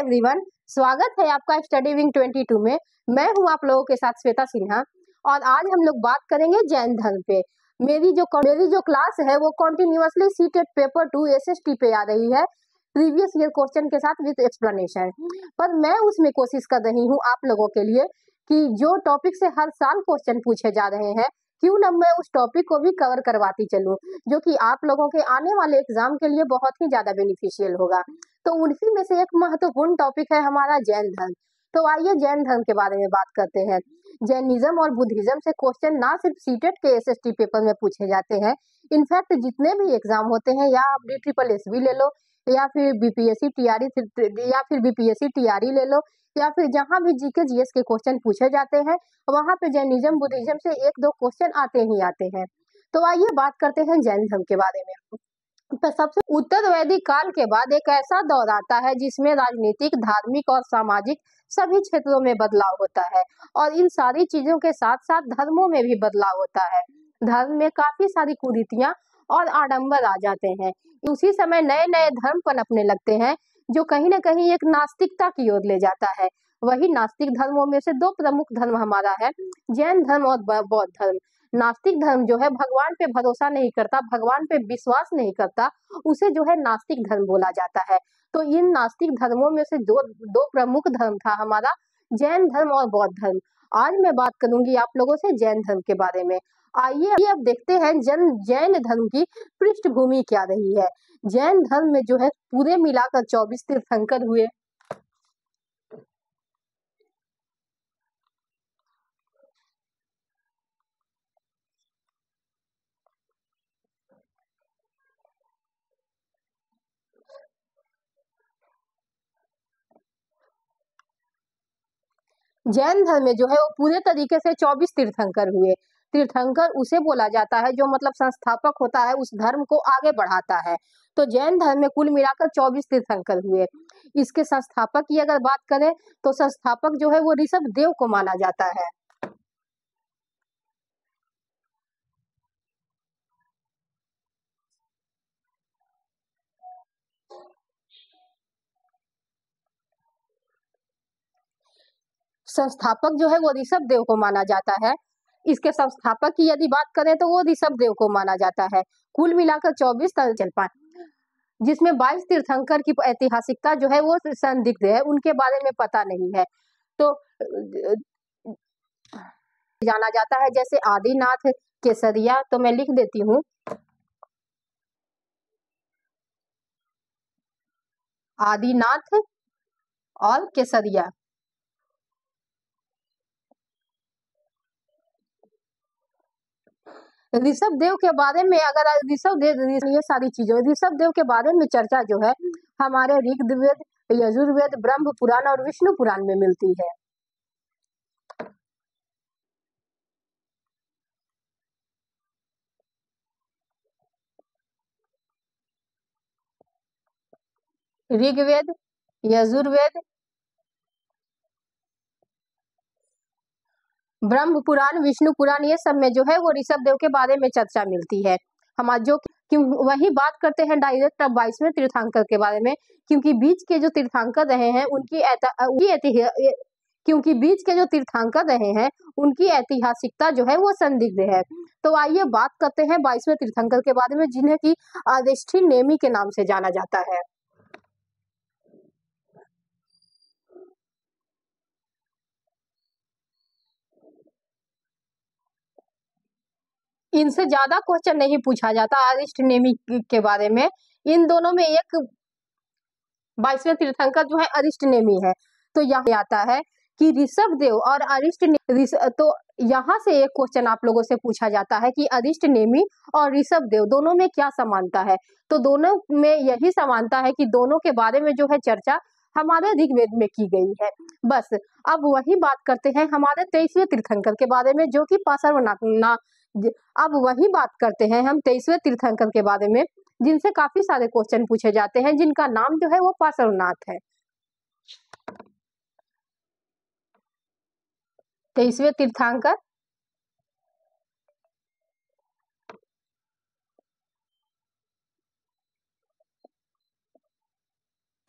Everyone, स्वागत है आपका स्टडी विंग 22 में। मैं हूं आप लोगों के साथ श्वेता सिन्हा और आज हम लोग बात करेंगे जैन धर्म पे। मेरी जो क्लास है वो कंटिन्यूअसली सीटेट पेपर 2 एसएसटी पे आ रही है प्रीवियस ईयर क्वेश्चन के साथ विद एक्सप्लेनेशन। पर मैं उसमें कोशिश कर रही हूँ आप लोगों के लिए कि जो टॉपिक से हर साल क्वेश्चन पूछे जा रहे हैं क्यों ना मैं उस टॉपिक को भी कवर करवाती चलूं, जो कि आप लोगों के आने वाले एग्जाम के लिए बहुत ही ज्यादा बेनिफिशियल होगा। तो उन्हीं में से एक महत्वपूर्ण टॉपिक है हमारा जैन धर्म। तो आइए जैन धर्म के बारे में बात करते हैं। जैनिज्म और बुद्धिज्म से क्वेश्चन ना सिर्फ सीटेट के एसएसटी पेपर में पूछे जाते हैं, इनफैक्ट जितने भी एग्जाम होते हैं या आप DSSS ले लो या फिर बीपीएससी टीआरई या फिर बीपीएससी टीआरई ले लो या फिर जहां भी जीके जीएस के क्वेश्चन पूछे जाते हैं वहां पे जैनिज्म बुद्धिज्म से एक दो क्वेश्चन आते ही आते हैं। तो आइए बात करते हैं जैन धर्म के बारे में। तो सबसे उत्तर वैदिक काल के बाद एक ऐसा दौर आता है जिसमें राजनीतिक, धार्मिक और सामाजिक सभी क्षेत्रों में बदलाव होता है और इन सारी चीजों के साथ साथ धर्मों में भी बदलाव होता है। धर्म में काफी सारी कुरीतियां और आडंबर आ जाते हैं। उसी समय नए नए धर्म पनपने लगते हैं जो कहीं ना कहीं एक नास्तिकता की ओर ले जाता है। वही नास्तिक धर्मों में से दो प्रमुख धर्म हमारा है, जैन धर्म और बौद्ध धर्म। नास्तिक धर्म जो है भगवान पे भरोसा नहीं करता, भगवान पे विश्वास नहीं करता, उसे जो है नास्तिक धर्म बोला जाता है। तो इन नास्तिक धर्मों में से दो प्रमुख धर्म था हमारा, जैन धर्म और बौद्ध धर्म। आज मैं बात करूंगी आप लोगों से जैन धर्म के बारे में। आइए अब देखते हैं जैन धर्म की पृष्ठभूमि क्या रही है। जैन धर्म में जो है पूरे मिलाकर 24 तीर्थंकर हुए। जैन धर्म में जो है वो पूरे तरीके से 24 तीर्थंकर हुए। तीर्थंकर उसे बोला जाता है जो मतलब संस्थापक होता है, उस धर्म को आगे बढ़ाता है। तो जैन धर्म में कुल मिलाकर 24 तीर्थंकर हुए। इसके संस्थापक की अगर बात करें तो संस्थापक जो है वो ऋषभ देव को माना जाता है। संस्थापक जो है वो ऋषभ देव को माना जाता है। इसके संस्थापक की यदि बात करें तो वो ऋषभ देव को माना जाता है। कुल मिलाकर 24 चल पाए, जिसमें 22 तीर्थंकर की ऐतिहासिकता जो है वो संदिग्ध है, उनके बारे में पता नहीं है। तो जाना जाता है जैसे आदिनाथ, केसरिया, तो मैं लिख देती हूँ आदिनाथ और केसरिया। ऋषभ देव के बारे में अगर ये सारी चीजों ऋषभ देव के बारे में चर्चा जो है हमारे ऋग्वेद, यजुर्वेद, ब्रह्म पुराण और विष्णु पुराण में मिलती है। ऋग्वेद, यजुर्वेद, ब्रह्म पुराण, विष्णु पुराण, ये सब में जो है वो ऋषभ देव के बारे में चर्चा मिलती है। हम जो वही बात करते हैं डायरेक्ट अब 22वें तीर्थंकर के बारे में, क्योंकि बीच के जो तीर्थंकर रहे हैं उनकी ऐतिहासिकता जो है वो संदिग्ध है। तो आइए बात करते हैं 22वें तीर्थंकर के बारे में, जिन्हें की अरिस्टोनेमी के नाम से जाना जाता है। इनसे ज्यादा क्वेश्चन नहीं पूछा जाता अरिस्टोनेमी के बारे में। इन दोनों में एक 22वें तीर्थंकर जो है अरिस्टोनेमी है। तो यहाँ आता है कि ऋषभ देव और अरिस्टोनेमी, तो यहाँ से एक क्वेश्चन आप लोगों से पूछा जाता है कि अरिस्टोनेमी और ऋषभ देव दोनों में क्या समानता है। तो दोनों में यही समानता है कि दोनों के बारे में जो है चर्चा हमारे ऋग्वेद में की गई है। बस अब वही बात करते हैं हमारे 23वें तीर्थंकर के बारे में, जो कि अब वही बात करते हैं हम 23वें तीर्थंकर के बारे में, जिनसे काफी सारे क्वेश्चन पूछे जाते हैं, जिनका नाम जो है वो पार्श्वनाथ है। 23वें तीर्थंकर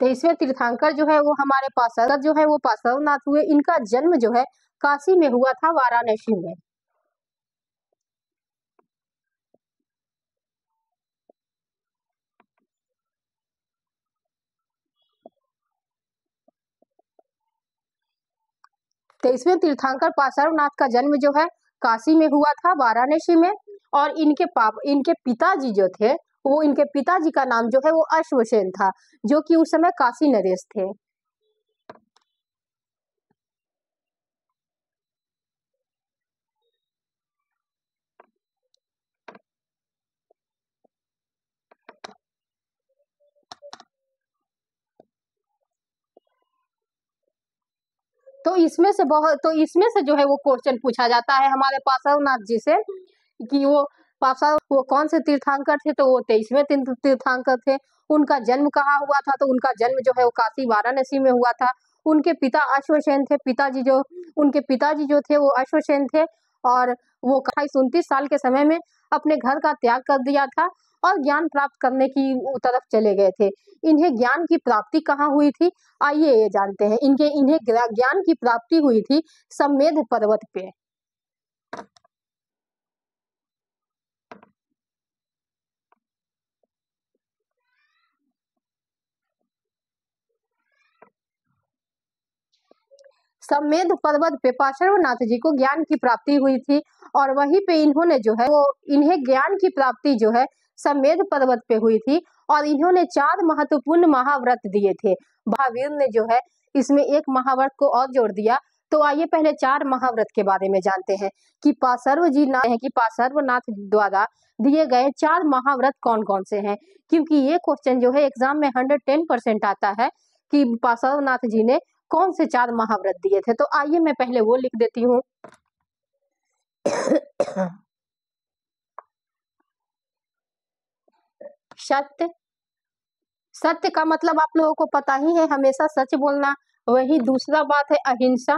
23वें तीर्थंकर जो है वो हमारे पार्श्व जो है वो पार्श्वनाथ हुए। इनका जन्म जो है काशी में हुआ था, वाराणसी में। तेईसवें तीर्थंकर पार्श्वनाथ का जन्म जो है काशी में हुआ था, वाराणसी में। और इनके पिताजी जो थे वो, इनके पिताजी का नाम जो है वो अश्वसेन था, जो कि उस समय काशी नरेश थे। तो इसमें से जो है वो क्वेश्चन पूछा जाता है हमारे पार्श्वनाथ जी से कि वो कौन से तीर्थंकर थे। तो वो 23वें तीर्थंकर थे। उनका जन्म कहाँ हुआ था? तो उनका जन्म जो है वो काशी वाराणसी में हुआ था। उनके पिता अश्वसेन थे। उनके पिताजी जो थे वो अश्वसेन थे, और वो 28-29 साल के समय में अपने घर का त्याग कर दिया था और ज्ञान प्राप्त करने की तरफ चले गए थे। इन्हें ज्ञान की प्राप्ति कहाँ हुई थी? आइए ये जानते हैं। इन्हें ज्ञान की प्राप्ति हुई थी समेध पर्वत पे। समेध पर्वत पे पार्श्वनाथ जी को ज्ञान की प्राप्ति हुई थी, और वहीं पे इन्होंने जो है वो, इन्हें ज्ञान की प्राप्ति जो है समेध पर्वत पे हुई थी। और इन्होंने 4 महत्वपूर्ण महाव्रत दिए थे। महावीर ने जो है इसमें एक महाव्रत को और जोड़ दिया। तो आइए पहले 4 महाव्रत के बारे में जानते हैं कि पार्श्वनाथ द्वारा दिए गए 4 महाव्रत कौन कौन से हैं। क्योंकि ये क्वेश्चन जो है एग्जाम में 110% आता है कि पार्श्वनाथ जी ने कौन से 4 महाव्रत दिए थे। तो आइए मैं पहले वो लिख देती हूँ। सत्य। सत्य का मतलब आप लोगों को पता ही है, हमेशा सच बोलना। वही दूसरा बात है अहिंसा,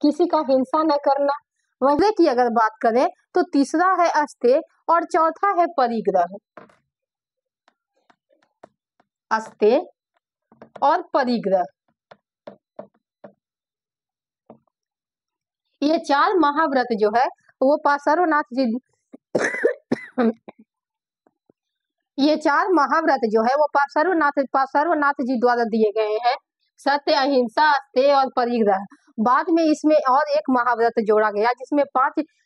किसी का हिंसा न करना। वही की अगर बात करें तो तीसरा है अस्तेय, और चौथा है परिग्रह। अस्तेय और परिग्रह, ये 4 महाव्रत जो है वो पार्श्वनाथ जी ये 4 महाव्रत जो है वो पार्श्वनाथ जी द्वारा दिए गए हैं। सत्य, अहिंसा, अस्तेय और परिग्रह। बाद में इसमें और एक महाव्रत जोड़ा गया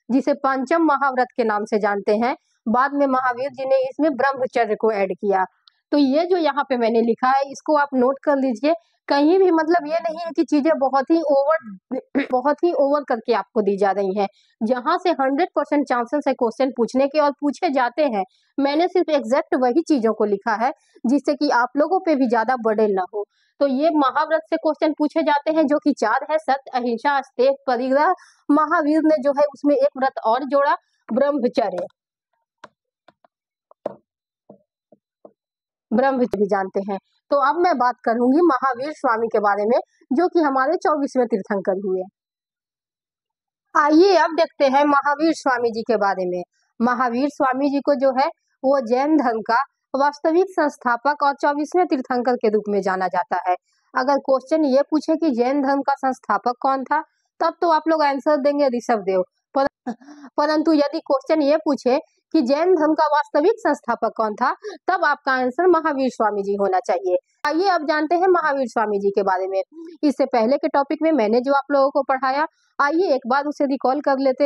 जिसे पंचम महाव्रत के नाम से जानते हैं। बाद में महावीर जी ने इसमें ब्रह्मचर्य को ऐड किया। तो ये जो यहाँ पे मैंने लिखा है इसको आप नोट कर लीजिए। कहीं भी मतलब ये नहीं है कि चीजें बहुत ही ओवर करके आपको दी जा रही हैं। जहां से 100% चांसेस है क्वेश्चन पूछने के और पूछे जाते हैं, मैंने सिर्फ एग्जैक्ट वही चीजों को लिखा है जिससे कि आप लोगों पे भी ज्यादा बर्डन ना हो। तो ये महाव्रत से क्वेश्चन पूछे जाते हैं जो कि 4 है, सत्य, अहिंसा, अस्तेय, परिग्रह। महावीर ने जो है उसमें एक व्रत और जोड़ा, ब्रह्मचर्य। ब्रह्मचर्य जानते हैं। तो अब मैं बात करूंगी महावीर स्वामी के बारे में, जो कि हमारे 24वें तीर्थंकर हुए। आइए अब देखते हैं महावीर स्वामी जी के बारे में। महावीर स्वामी जी को जो है वो जैन धर्म का वास्तविक संस्थापक और 24वें तीर्थंकर के रूप में जाना जाता है। अगर क्वेश्चन ये पूछे कि जैन धर्म का संस्थापक कौन था, तब तो आप लोग आंसर देंगे ऋषभदेव। परंतु यदि क्वेश्चन ये पूछे कि जैन धर्म का वास्तविक संस्थापक कौन था, तब आपका आंसर महावीर स्वामी जी होना चाहिए। आइए अब जानते हैं महावीर स्वामी जी के बारे में। इससे पहले के टॉपिक में मैंने जो आप लोगों को पढ़ाया, आइए एक बार उसे रिकॉल कर लेते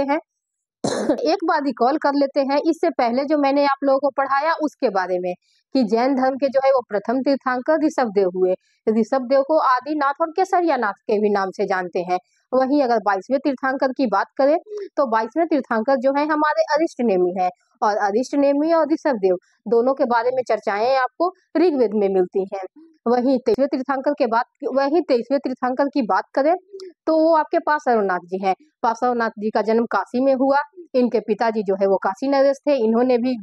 हैं। इससे पहले जो मैंने आप लोगों को पढ़ाया उसके बारे में, कि जैन धर्म के जो है वो प्रथम तीर्थंकर ऋषभदेव हुए। ऋषभदेव को आदिनाथ और केसरिया नाथ के भी नाम से जानते हैं। वहीं अगर 22वें तीर्थंकर की बात करें तो 22वें तीर्थंकर जो है हमारे अरिष्ट नेमि है, और अरिष्ट नेमि और ऋषभदेव दोनों के बारे में चर्चाएं आपको ऋग्वेद में मिलती हैं। वहीं 23वें तीर्थंकर की बात करें तो वो आपके पार्श्वनाथ जी हैं। पार्श्वनाथ जी का जन्म काशी में हुआ। इनके पिताजी जो है वो काशी नरेश थे। इन्होंने भी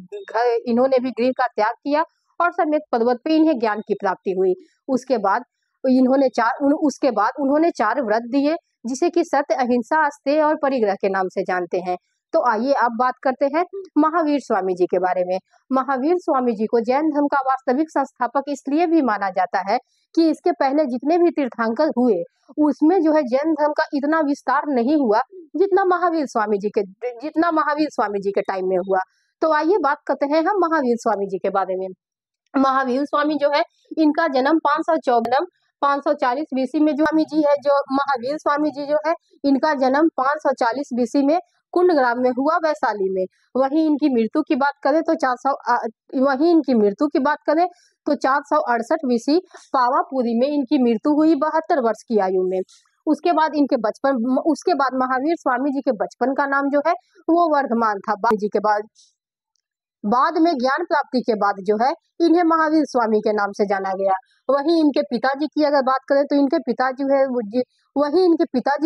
गृह का त्याग किया और समेत पर्वत पे इन्हें ज्ञान की प्राप्ति हुई। उसके बाद उन्होंने 4 व्रत दिए, जिसे कि सत्य, अहिंसा, अस्तेय और परिग्रह के नाम से जानते हैं। तो आइए अब बात करते हैं महावीर स्वामी जी के बारे में। महावीर स्वामी जी को जैन धर्म का वास्तविक संस्थापक इसलिए भी माना जाता है कि इसके पहले जितने भी तीर्थंकर हुए उसमें जो है जैन धर्म का इतना विस्तार नहीं हुआ जितना महावीर स्वामी जी के टाइम में हुआ। तो आइए बात करते हैं हम महावीर स्वामी जी के बारे में। महावीर स्वामी जो है इनका जन्म 540 बीसी में, जो स्वामी जी है, जो महावीर स्वामी जी जो है इनका जन्म 540 बीसी में कुंडग्राम में हुआ, वैशाली में। वहीं इनकी मृत्यु की बात करें तो 468 बीसी पावापुरी में इनकी मृत्यु हुई 72 वर्ष की आयु में। उसके बाद महावीर स्वामी जी के बचपन का नाम जो है वो वर्धमान था। बाद में ज्ञान प्राप्ति के बाद जो है इन्हें महावीर स्वामी के नाम से जाना गया। वहीं इनके पिताजी की अगर बात करें तो इनके पिताजी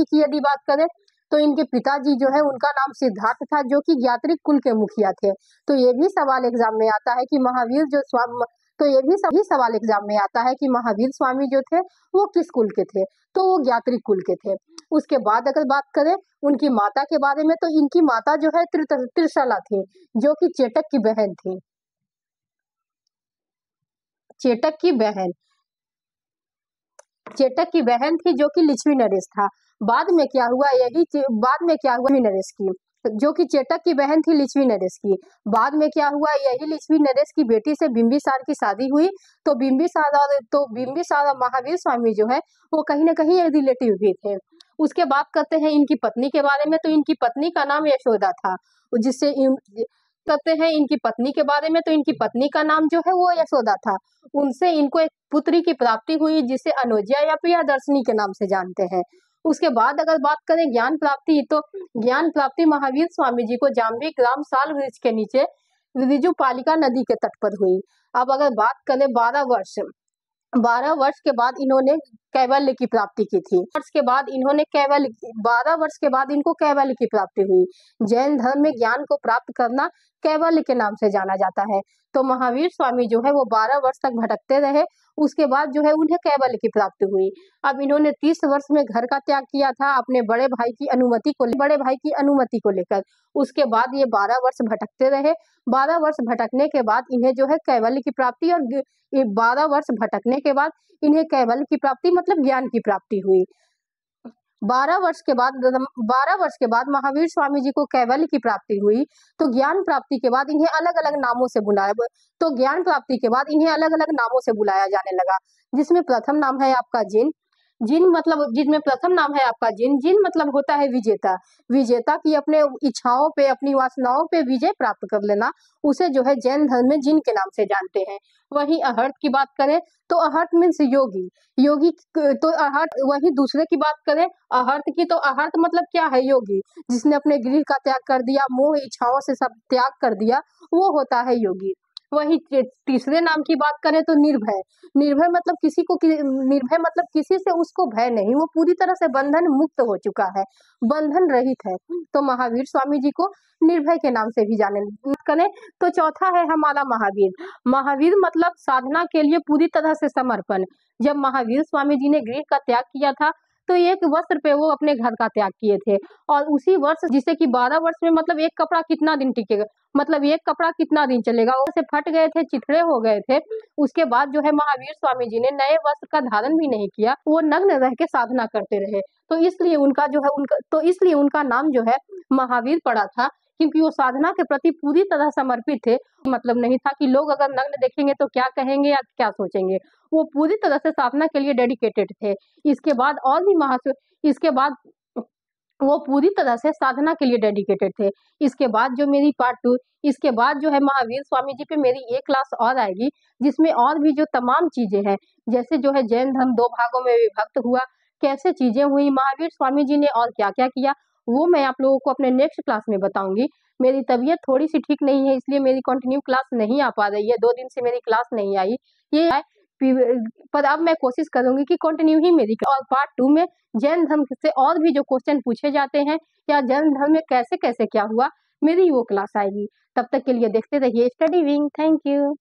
की यदि बात करें तो इनके पिताजी जो है उनका नाम सिद्धार्थ था, जो कि ज्ञात्रिक कुल के मुखिया थे। तो ये भी सवाल एग्जाम में आता है कि महावीर स्वामी जो थे वो किस कुल के थे, तो वो ज्ञात्रिक कुल के थे। उसके बाद अगर बात करें उनकी माता के बारे में तो इनकी माता जो है त्रिशला थी, जो कि चेटक की बहन थी। चेटक की बहन थी जो कि लिच्छवी नरेश था। बाद में क्या हुआ लिच्छवी नरेश की, जो कि चेटक की बहन थी लिच्छवी नरेश की। बाद में क्या हुआ, यही लिच्छवी नरेश की बेटी से बिंबिसार की शादी हुई। तो बिंबिसार और महावीर स्वामी जो है वो कहीं ना कहीं रिलेटिव भी थे। उसके बाद करते हैं इनकी पत्नी के बारे में। तो इनकी पत्नी का नाम यशोदा था, इनकी पत्नी का नाम जो है वो यशोदा था। उनसे इनको एक पुत्री की प्राप्ति हुई जिसे अनुजा या प्रियदर्शनी के नाम से जानते हैं। उसके बाद अगर बात करें ज्ञान प्राप्ति, तो ज्ञान प्राप्ति महावीर स्वामी जी को जाम्बी ग्राम साल वृक्ष के नीचे ऋजुपालिका नदी के तट पर हुई। अब अगर बात करें 12 वर्ष के बाद इन्होंने कैवल्य की प्राप्ति की थी। 12 वर्ष के बाद इनको कैवल्य की प्राप्ति हुई। जैन धर्म में ज्ञान को प्राप्त करना कैवल्य के नाम से जाना जाता है। तो महावीर स्वामी जो है वो 12 वर्ष तक भटकते रहे। उसके बाद जो है उन्हें कैवल्य की प्राप्ति हुई। अब इन्होंने 30 वर्ष में घर का त्याग किया था अपने बड़े भाई की अनुमति को लेकर। उसके बाद ये 12 वर्ष भटकते रहे। 12 वर्ष भटकने के बाद इन्हें जो है कैवल्य की प्राप्ति, और 12 वर्ष भटकने के बाद इन्हें कैवल्य की प्राप्ति मतलब ज्ञान की प्राप्ति हुई। 12 वर्ष के बाद महावीर स्वामी जी को कैवल्य की प्राप्ति हुई। तो ज्ञान प्राप्ति के बाद इन्हें अलग अलग नामों से बुलाया जाने लगा, जिसमें प्रथम नाम है आपका जिन मतलब होता है विजेता की अपने इच्छाओं पे, अपनी वासनाओं पे विजय प्राप्त कर लेना, उसे जो है जैन धर्म में जिन के नाम से जानते हैं। वहीं अहर्त की बात करें तो अहर्त मीन्स योगी। वहीं दूसरे की बात करें अहर्त की, तो अहर्त मतलब क्या है, योगी, जिसने अपने गृह का त्याग कर दिया, मोह इच्छाओं से सब त्याग कर दिया, वो होता है योगी। वही तीसरे नाम की बात करें तो निर्भय मतलब किसी से उसको भय नहीं, वो पूरी तरह से बंधन मुक्त हो चुका है, बंधन रहित है। तो महावीर स्वामी जी को निर्भय के नाम से भी जाने करें। तो चौथा है हमारा महावीर मतलब साधना के लिए पूरी तरह से समर्पण। जब महावीर स्वामी जी ने गृह का त्याग किया था तो एक वस्त्र पे वो अपने घर का त्याग किए थे, और उसी वर्ष जिसे कि 12 वर्ष में मतलब एक कपड़ा कितना दिन टिकेगा, मतलब एक कपड़ा कितना दिन चलेगा, वो से फट गए थे, चिथड़े हो गए थे। उसके बाद जो है महावीर स्वामी जी ने नए वस्त्र का धारण भी नहीं किया, वो नग्न रह के साधना करते रहे। तो इसलिए उनका नाम जो है महावीर पड़ा था, क्योंकि वो साधना के प्रति पूरी तरह समर्पित थे। मतलब नहीं था कि लोग अगर नग्न देखेंगे तो क्या कहेंगे या क्या सोचेंगे, वो पूरी तरह से साधना के लिए डेडिकेटेड थे। इसके बाद वो पूरी तरह से साधना के लिए डेडिकेटेड थे। इसके बाद जो है महावीर स्वामी जी पे मेरी एक क्लास और आएगी, जिसमें और भी जो तमाम चीजें हैं, जैसे जो है जैन धर्म 2 भागों में विभक्त हुआ, कैसे चीजें हुई, महावीर स्वामी जी ने और क्या क्या किया, वो मैं आप लोगों को अपने नेक्स्ट क्लास में बताऊंगी। मेरी तबीयत थोड़ी सी ठीक नहीं है, इसलिए मेरी कंटिन्यू क्लास नहीं आ पा रही है, 2 दिन से मेरी क्लास नहीं आई, पर अब मैं कोशिश करूंगी कि कंटिन्यू ही मेरी, और पार्ट 2 में जैन धर्म से और भी जो क्वेश्चन पूछे जाते हैं या जैन धर्म में कैसे कैसे क्या हुआ, मेरी वो क्लास आएगी। तब तक के लिए देखते रहिए स्टडी विंग। Thank you.